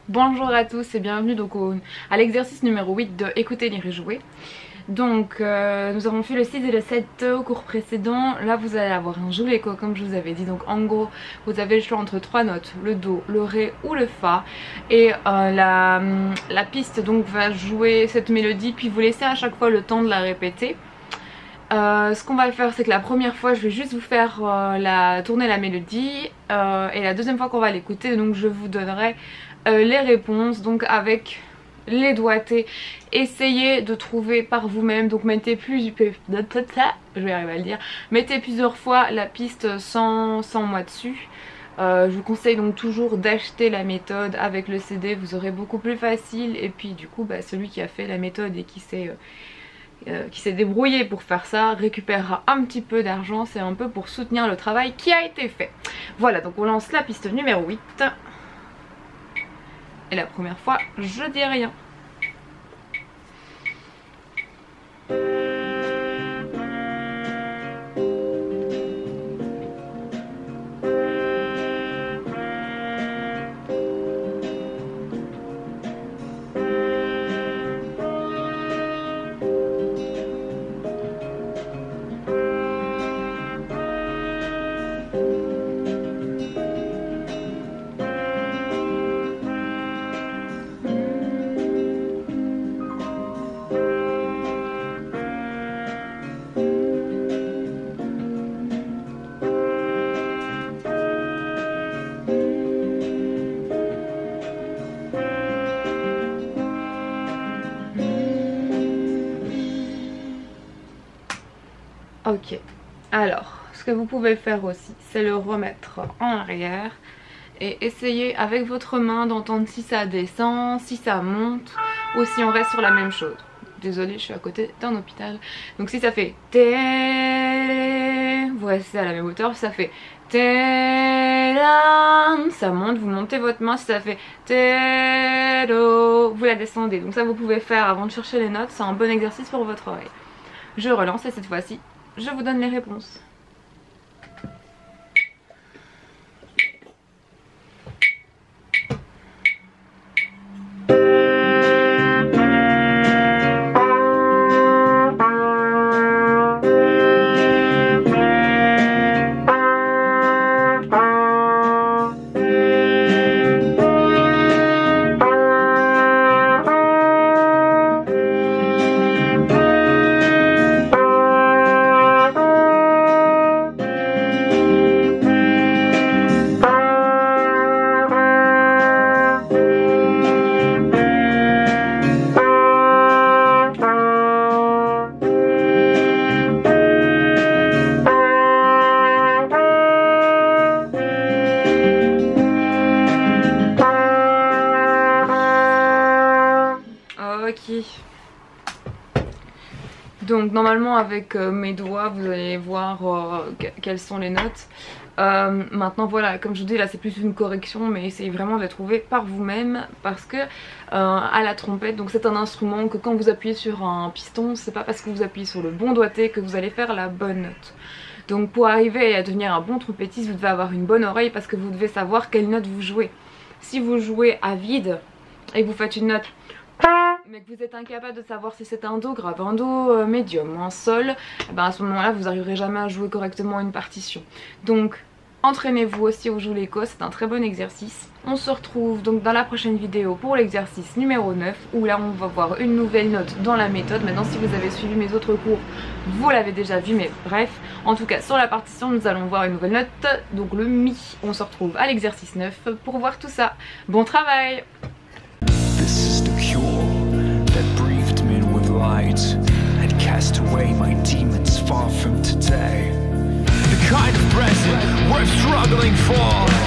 Bonjour à tous et bienvenue donc à l'exercice numéro 8 de écouter, lire et jouer. Donc nous avons fait le 6 et le 7 au cours précédent. Là vous allez avoir un joue l'écho comme je vous avais dit. Donc en gros vous avez le choix entre 3 notes, le Do, le Ré ou le Fa. Et la piste donc va jouer cette mélodie puis vous laissez à chaque fois le temps de la répéter. Ce qu'on va faire c'est que la première fois je vais juste vous faire tourner la mélodie et la deuxième fois qu'on va l'écouter donc je vous donnerai les réponses donc avec les doigtés. Essayez de trouver par vous-même, donc mettez mettez plusieurs fois la piste sans moi dessus. Je vous conseille donc toujours d'acheter la méthode avec le CD, vous aurez beaucoup plus facile et puis du coup celui qui a fait la méthode et qui s'est débrouillé pour faire ça récupérera un petit peu d'argent, c'est un peu pour soutenir le travail qui a été fait. Voilà, donc on lance la piste numéro 8 et la première fois je dis rien. Ok, alors ce que vous pouvez faire aussi c'est le remettre en arrière et essayer avec votre main d'entendre si ça descend, si ça monte ou si on reste sur la même chose. Désolée, je suis à côté d'un hôpital. Donc si ça fait té, vous restez à la même hauteur. Si ça fait té, ça monte, vous montez votre main. Si ça fait té, vous la descendez. Donc ça vous pouvez faire avant de chercher les notes, c'est un bon exercice pour votre oreille. Je relance et cette fois-ci je vous donne les réponses. Donc normalement avec mes doigts vous allez voir quelles sont les notes. Maintenant voilà, comme je vous dis là c'est plus une correction mais essayez vraiment de les trouver par vous-même parce que à la trompette, donc c'est un instrument que quand vous appuyez sur un piston c'est pas parce que vous appuyez sur le bon doigté que vous allez faire la bonne note. Donc pour arriver à devenir un bon trompettiste vous devez avoir une bonne oreille parce que vous devez savoir quelle note vous jouez. Si vous jouez à vide et que vous faites une note mais que vous êtes incapable de savoir si c'est un Do grave, un Do médium ou un Sol, à ce moment là vous n'arriverez jamais à jouer correctement une partition. Donc entraînez-vous aussi au joue l'écho, c'est un très bon exercice. On se retrouve donc dans la prochaine vidéo pour l'exercice numéro 9 où là on va voir une nouvelle note dans la méthode. Maintenant si vous avez suivi mes autres cours vous l'avez déjà vu mais bref, en tout cas sur la partition nous allons voir une nouvelle note, donc le Mi. On se retrouve à l'exercice 9 pour voir tout ça. Bon travail! I'd cast away my demons far from today. The kind of present worth struggling for.